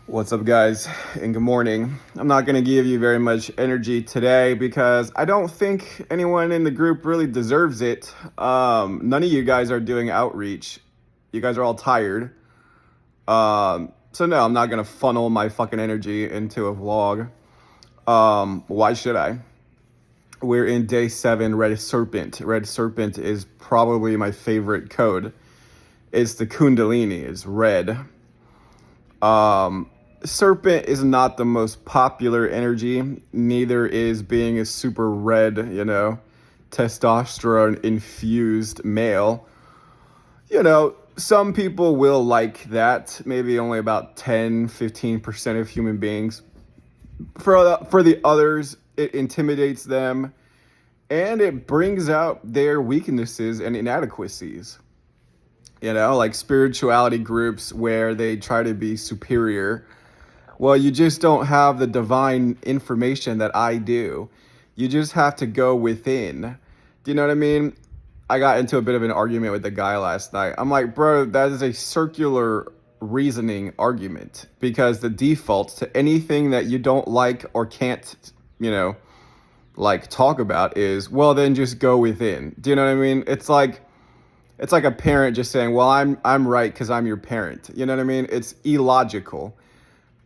What's up, guys, and good morning. I'm not going to give you very much energy today because I don't think anyone in the group really deserves it. None of you guys are doing outreach. You guys are all tired. So no, I'm not going to funnel my fucking energy into a vlog. Why should I? We're in day 7, Red Serpent. Red Serpent is probably my favorite code. It's the Kundalini, it's red. Serpent is not the most popular energy. Neither is being a super red, testosterone infused male. Some people will like that. Maybe only about 10-15% of human beings. For the others, it intimidates them and it brings out their weaknesses and inadequacies. Like spirituality groups where they try to be superior. Well, you just don't have the divine information that I do. You just have to go within. Do you know what I mean? I got into a bit of an argument with the guy last night. I'm like, bro, that is a circular reasoning argument because the default to anything that you don't like or can't, talk about is, well, then just go within. Do you know what I mean? It's like a parent just saying, well, I'm right because I'm your parent. You know what I mean? It's illogical.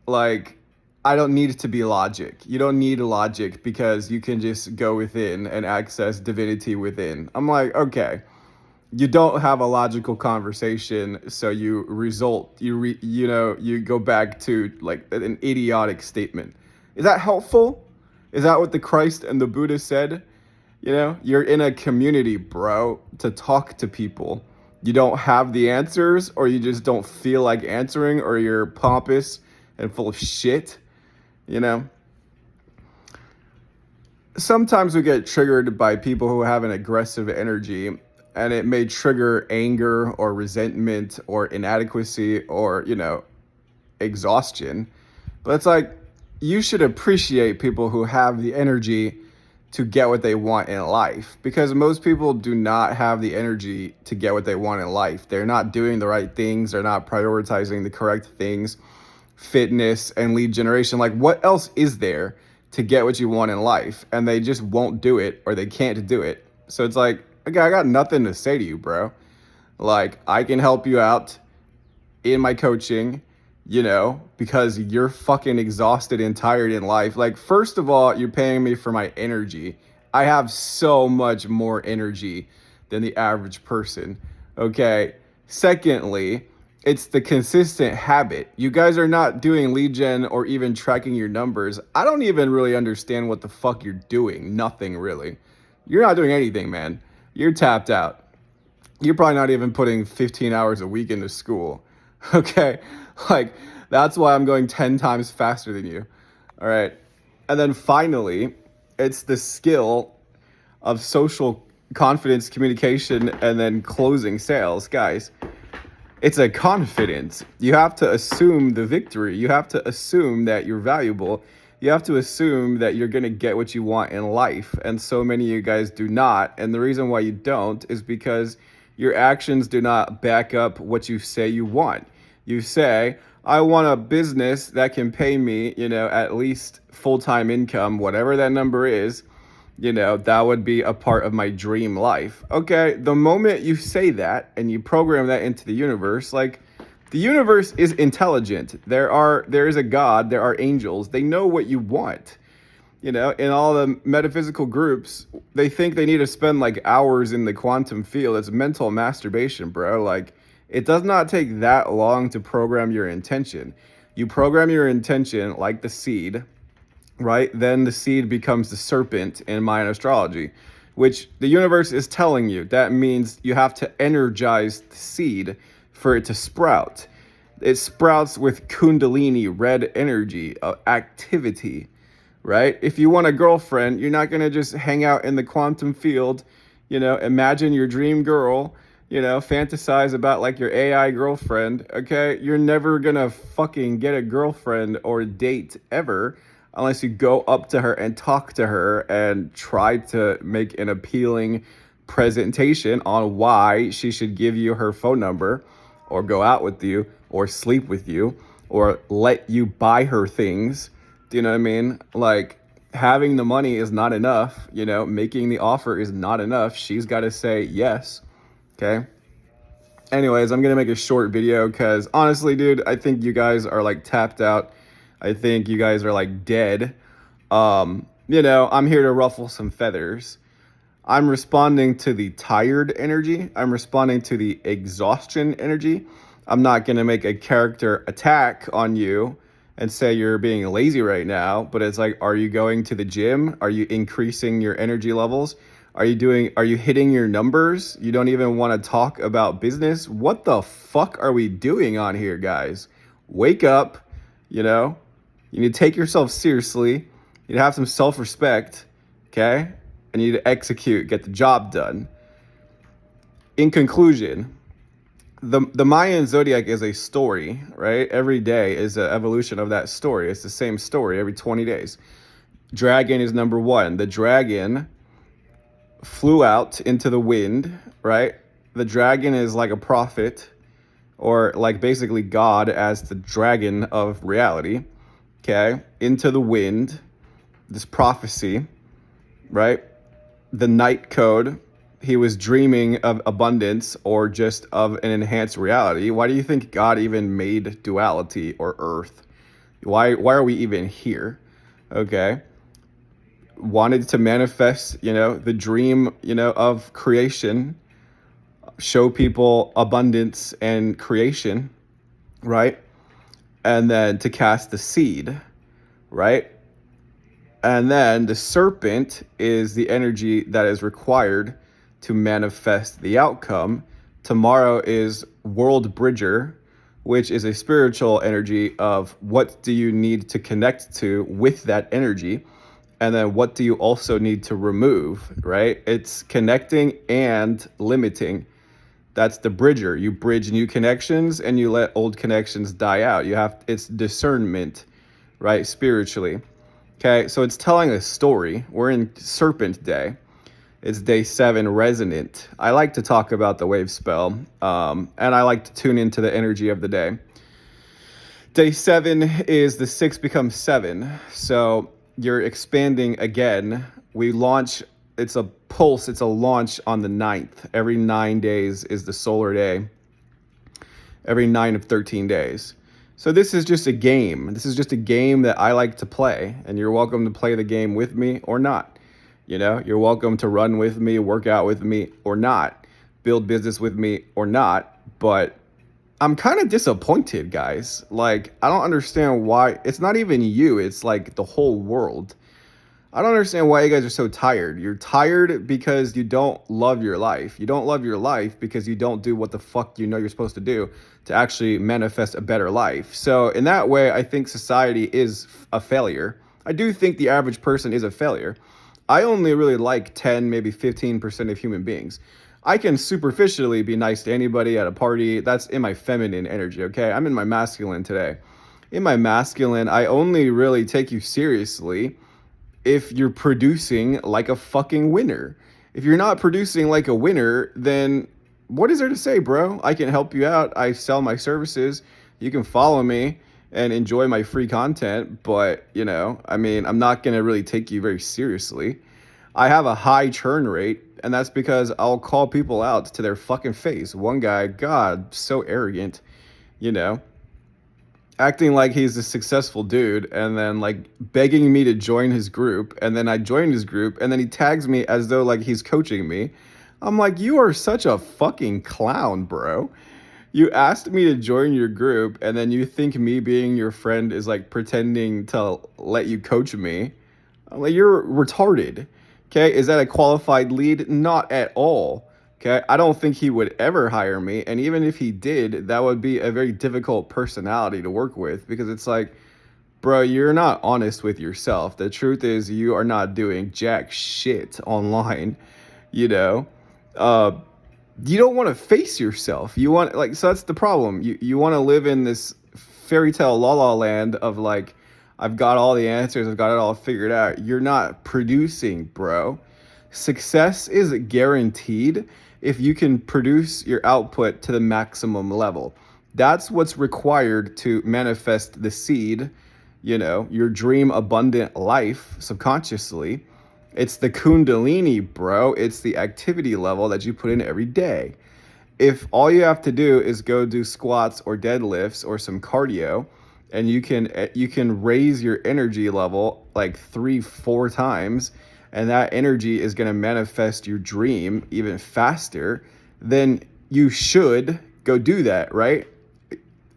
Like, I don't need it to be logic. You don't need logic because you can just go within and access divinity within. I'm like, okay, you don't have a logical conversation, so you go back to like an idiotic statement. Is that helpful? Is that what the Christ and the Buddha said? You're in a community, bro, to talk to people. You don't have the answers, or you just don't feel like answering, or you're pompous and full of shit, Sometimes we get triggered by people who have an aggressive energy, and it may trigger anger or resentment or inadequacy or, exhaustion. But it's like, you should appreciate people who have the energy to get what they want in life, because most people do not have the energy to get what they want in life. They're not doing the right things. They're not prioritizing the correct things. Fitness and lead generation. Like, what else is there to get what you want in life? And they just won't do it, or they can't do it. So it's like, okay, I got nothing to say to you, bro. Like, I can help you out in my coaching, because you're fucking exhausted and tired in life. Like, first of all, you're paying me for my energy. I have so much more energy than the average person. Okay. Secondly, it's the consistent habit. You guys are not doing lead gen or even tracking your numbers. I don't even really understand what the fuck you're doing. Nothing really. You're not doing anything, man. You're tapped out. You're probably not even putting 15 hours a week into school. Okay? Like, that's why I'm going 10 times faster than you. All right. And then finally, it's the skill of social confidence, communication, and then closing sales. Guys, it's a confidence. You have to assume the victory. You have to assume that you're valuable. You have to assume that you're going to get what you want in life. And so many of you guys do not. And the reason why you don't is because your actions do not back up what you say you want. You say, I want a business that can pay me, at least full-time income, whatever that number is. That would be a part of my dream life. Okay, the moment you say that and you program that into the universe, like, the universe is intelligent. There is a God, there are angels. They know what you want. In all the metaphysical groups, they think they need to spend like hours in the quantum field. It's mental masturbation, bro. Like, it does not take that long to program your intention. You program your intention like the seed, right? Then the seed becomes the serpent in Mayan astrology, which the universe is telling you. That means you have to energize the seed for it to sprout. It sprouts with Kundalini, red energy, activity, right? If you want a girlfriend, you're not going to just hang out in the quantum field, imagine your dream girl, fantasize about like your AI girlfriend, okay? You're never going to fucking get a girlfriend or date ever unless you go up to her and talk to her and try to make an appealing presentation on why she should give you her phone number or go out with you or sleep with you or let you buy her things. Do you know what I mean? Like, having the money is not enough. Making the offer is not enough. She's got to say yes. Okay. Anyways, I'm gonna make a short video because honestly, dude, I think you guys are like tapped out. I think you guys are like dead. I'm here to ruffle some feathers. I'm responding to the tired energy. I'm responding to the exhaustion energy. I'm not gonna make a character attack on you and say you're being lazy right now, but it's like, are you going to the gym? Are you increasing your energy levels? Are you hitting your numbers? You don't even want to talk about business? What the fuck are we doing on here, guys? Wake up, you know? You need to take yourself seriously. You need to have some self-respect, okay? And you need to execute, get the job done. In conclusion, the Mayan zodiac is a story, right? Every day is an evolution of that story. It's the same story every 20 days. Dragon is number one. The dragon flew out into the wind, right? The dragon is like a prophet, or like basically God as the dragon of reality, okay? Into the wind, this prophecy, right? The night code, he was dreaming of abundance or just of an enhanced reality. Why do you think God even made duality or earth? Why are we even here? Okay? Wanted to manifest, the dream, of creation, show people abundance and creation, right? And then to cast the seed, right? And then the serpent is the energy that is required to manifest the outcome. Tomorrow is World Bridger, which is a spiritual energy of what do you need to connect to with that energy. And then what do you also need to remove, right? It's connecting and limiting. That's the bridger. You bridge new connections and you let old connections die out. It's discernment, right? Spiritually. Okay, so it's telling a story. We're in Serpent Day. It's day 7, resonant. I like to talk about the wave spell, and I like to tune into the energy of the day. Day 7 is the 6 becomes 7. So you're expanding again. It's a pulse, it's a launch on the 9th. Every 9 days is the solar day. Every 9 of 13 days. So this is just a game. This is just a game that I like to play, and you're welcome to play the game with me or not. You're welcome to run with me, work out with me or not, build business with me or not, but I'm kind of disappointed, guys. Like, I don't understand why. It's not even you, it's like the whole world. I don't understand why you guys are so tired. You're tired because you don't love your life. You don't love your life because you don't do what the fuck you're supposed to do to actually manifest a better life. So in that way, I think society is a failure. I do think the average person is a failure. I only really like 10, maybe 15% of human beings. I can superficially be nice to anybody at a party. That's in my feminine energy, okay? I'm in my masculine today. In my masculine, I only really take you seriously if you're producing like a fucking winner. If you're not producing like a winner, then what is there to say, bro? I can help you out. I sell my services. You can follow me and enjoy my free content, but, I'm not going to really take you very seriously. I have a high churn rate, and that's because I'll call people out to their fucking face. One guy, God, so arrogant, acting like he's a successful dude and then like begging me to join his group, and then I joined his group and then he tags me as though like he's coaching me. I'm like, you are such a fucking clown, bro. You asked me to join your group and then you think me being your friend is like pretending to let you coach me. I'm like, you're retarded. Okay, is that a qualified lead? Not at all. Okay, I don't think he would ever hire me. And even if he did, that would be a very difficult personality to work with, because it's like, bro, you're not honest with yourself. The truth is you are not doing jack shit online, you know? You don't want to face yourself. So that's the problem. You want to live in this fairy tale la la land of like, I've got all the answers, I've got it all figured out. You're not producing, bro. Success is guaranteed if you can produce your output to the maximum level. That's what's required to manifest the seed, your dream abundant life subconsciously. It's the Kundalini, bro. It's the activity level that you put in every day. If all you have to do is go do squats or deadlifts or some cardio, and you can raise your energy level like 3-4 times, and that energy is going to manifest your dream even faster, then you should go do that, right?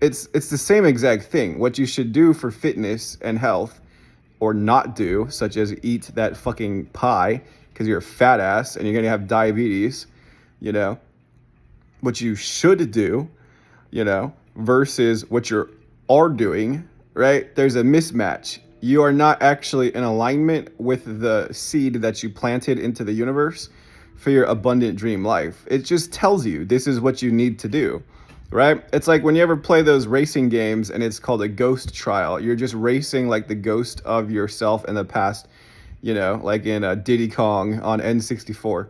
It's the same exact thing. What you should do for fitness and health, or not do, such as eat that fucking pie because you're a fat ass and you're gonna have diabetes, you know, what you should do, versus what you are doing, right? There's a mismatch. You are not actually in alignment with the seed that you planted into the universe for your abundant dream life. It just tells you this is what you need to do, right? It's like when you ever play those racing games and it's called a ghost trial. You're just racing like the ghost of yourself in the past, like in Diddy Kong on N64.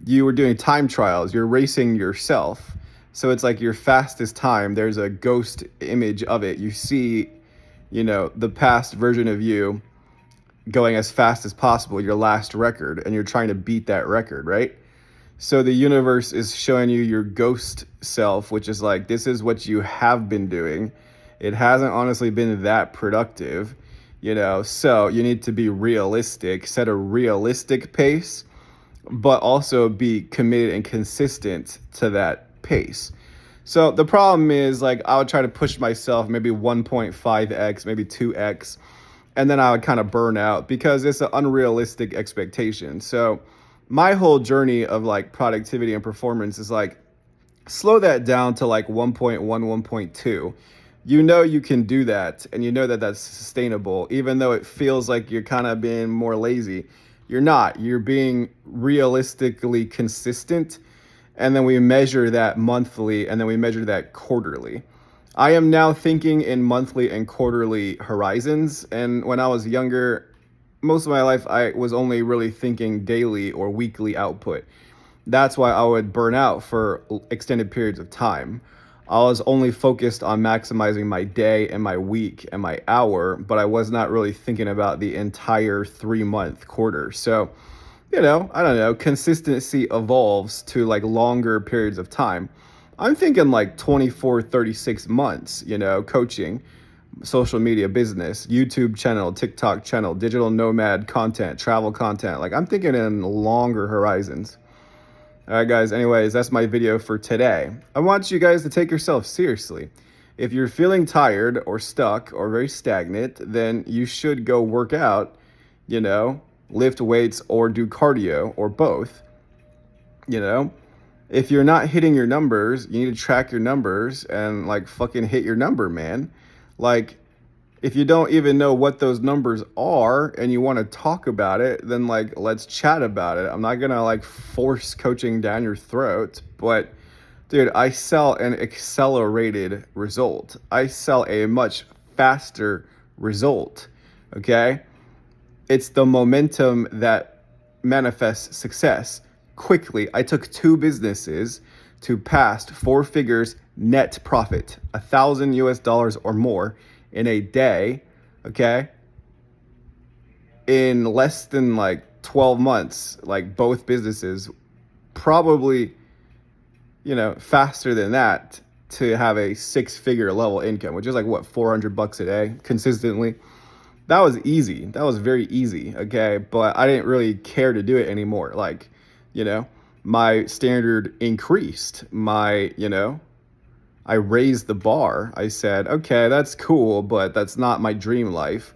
You were doing time trials. You're racing yourself. So it's like your fastest time. There's a ghost image of it. You see, the past version of you going as fast as possible, your last record, and you're trying to beat that record, right? So the universe is showing you your ghost self, which is like, this is what you have been doing. It hasn't honestly been that productive, so you need to be realistic, set a realistic pace, but also be committed and consistent to that pace. So the problem is, like, I would try to push myself maybe 1.5x, maybe 2x, and then I would kind of burn out because it's an unrealistic expectation. So my whole journey of like productivity and performance is like, slow that down to like 1.1, 1.2. You can do that, and that that's sustainable, even though it feels like you're kind of being more lazy. You're not. You're being realistically consistent, and then we measure that monthly, and then we measure that quarterly. I am now thinking in monthly and quarterly horizons, and when I was younger, most of my life I was only really thinking daily or weekly output. That's why I would burn out for extended periods of time. I was only focused on maximizing my day and my week and my hour, but I was not really thinking about the entire 3-month quarter. So, I don't know, consistency evolves to like longer periods of time. I'm thinking like 24, 36 months, coaching, social media business, YouTube channel, TikTok channel, digital nomad content, travel content. Like, I'm thinking in longer horizons. All right, guys, anyways, that's my video for today. I want you guys to take yourself seriously. If you're feeling tired or stuck or very stagnant, then you should go work out, lift weights or do cardio or both. If you're not hitting your numbers, you need to track your numbers and like fucking hit your number, man. Like, if you don't even know what those numbers are and you want to talk about it, then like, let's chat about it. I'm not gonna like force coaching down your throat, but dude, I sell an accelerated result. I sell a much faster result. Okay? It's the momentum that manifests success quickly. I took 2 businesses to past 4 figures net profit, $1,000 or more in a day, okay? In less than like 12 months, like both businesses, probably, faster than that, to have a 6-figure level income, which is like what, $400 a day consistently. That was easy. That was very easy, okay? But I didn't really care to do it anymore. Like, my standard increased. I raised the bar. I said, okay, that's cool, but that's not my dream life.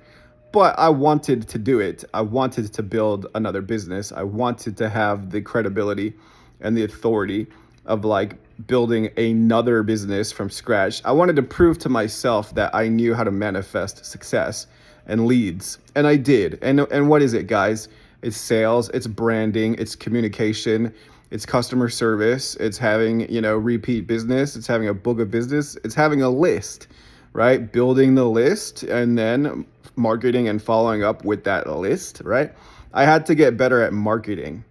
But I wanted to do it. I wanted to build another business. I wanted to have the credibility and the authority of like building another business from scratch. I wanted to prove to myself that I knew how to manifest success and leads. And I did. And what is it, guys? It's sales, it's branding, it's communication, it's customer service, it's having, repeat business, it's having a book of business, it's having a list, right? Building the list and then marketing and following up with that list, right? I had to get better at marketing.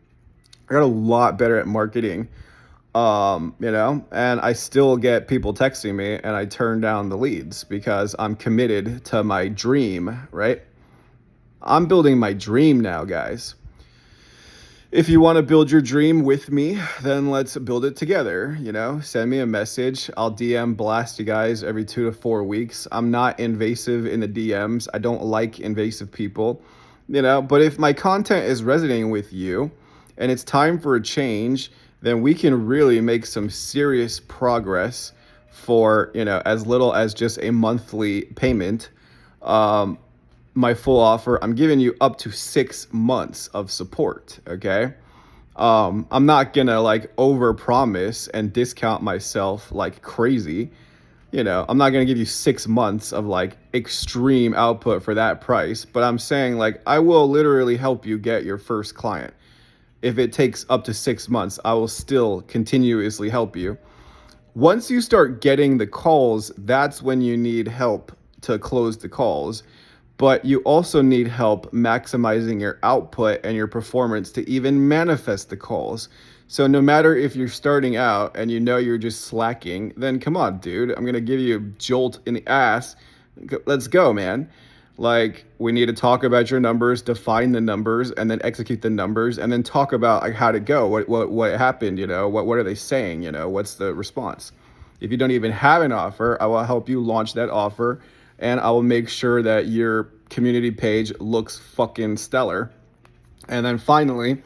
I got a lot better at marketing and I still get people texting me and I turn down the leads because I'm committed to my dream, right? I'm building my dream now, guys. If you want to build your dream with me, then let's build it together. Send me a message. I'll DM blast you guys every 2 to 4 weeks. I'm not invasive in the DMs. I don't like invasive people, but if my content is resonating with you and it's time for a change, then we can really make some serious progress for, as little as just a monthly payment. My full offer, I'm giving you up to 6 months of support. Okay. I'm not gonna like over promise and discount myself like crazy. I'm not gonna give you 6 months of like extreme output for that price, but I'm saying like I will literally help you get your first client. If it takes up to 6 months, I will still continuously help you. Once you start getting the calls, that's when you need help to close the calls. But you also need help maximizing your output and your performance to even manifest the calls. So no matter if you're starting out and you're just slacking, then come on, dude. I'm going to give you a jolt in the ass. Let's go, man. Like, we need to talk about your numbers, define the numbers, and then execute the numbers, and then talk about like how to go, what happened, what are they saying, what's the response. If you don't even have an offer, I will help you launch that offer, and I will make sure that your community page looks fucking stellar. And then finally,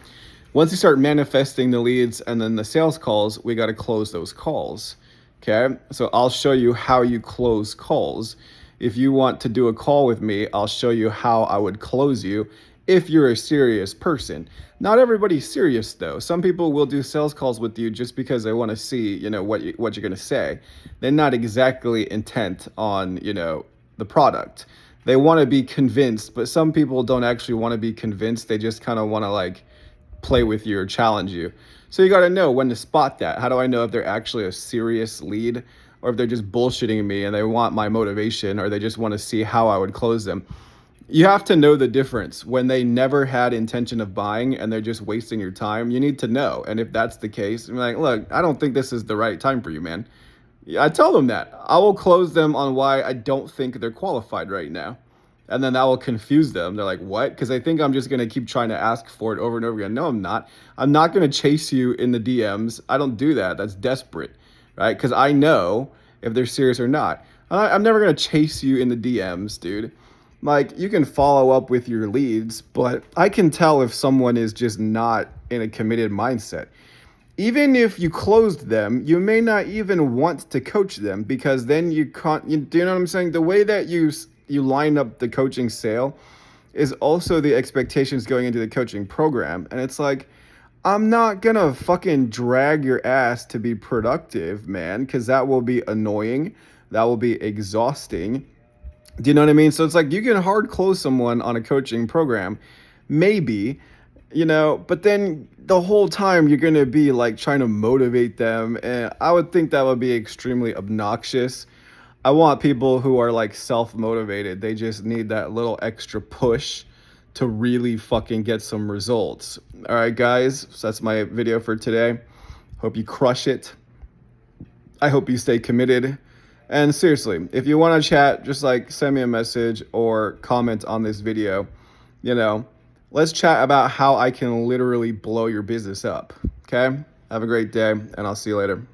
once you start manifesting the leads and then the sales calls, we got to close those calls. Okay, so I'll show you how you close calls. If you want to do a call with me, I'll show you how I would close you if you're a serious person. Not everybody's serious though. Some people will do sales calls with you just because they want to see, what you're going to say. They're not exactly intent on, the product. They want to be convinced, but some people don't actually want to be convinced. They just kind of want to like play with you or challenge you. So you got to know when to spot that. How do I know if they're actually a serious lead, or if they're just bullshitting me and they want my motivation, or they just want to see how I would close them? You have to know the difference when they never had intention of buying and they're just wasting your time. You need to know. And if that's the case, I'm like, look, I don't think this is the right time for you, man. I tell them that. I will close them on why I don't think they're qualified right now. And then that will confuse them. They're like, what? Because they think I'm just going to keep trying to ask for it over and over again. No, I'm not. I'm not going to chase you in the DMs. I don't do that. That's desperate, right? Because I know if they're serious or not. I'm never going to chase you in the DMs, dude. Like, you can follow up with your leads, but I can tell if someone is just not in a committed mindset. Even if you closed them, you may not even want to coach them, because then do you know what I'm saying? The way that you line up the coaching sale is also the expectations going into the coaching program. And it's like, I'm not gonna fucking drag your ass to be productive, man, because that will be annoying. That will be exhausting. Do you know what I mean? So it's like, you can hard close someone on a coaching program, maybe, but then the whole time you're going to be like trying to motivate them. And I would think that would be extremely obnoxious. I want people who are like self-motivated. They just need that little extra push to really fucking get some results. All right, guys. So that's my video for today. Hope you crush it. I hope you stay committed. And seriously, if you want to chat, just like send me a message or comment on this video. Let's chat about how I can literally blow your business up. Okay? Have a great day, and I'll see you later.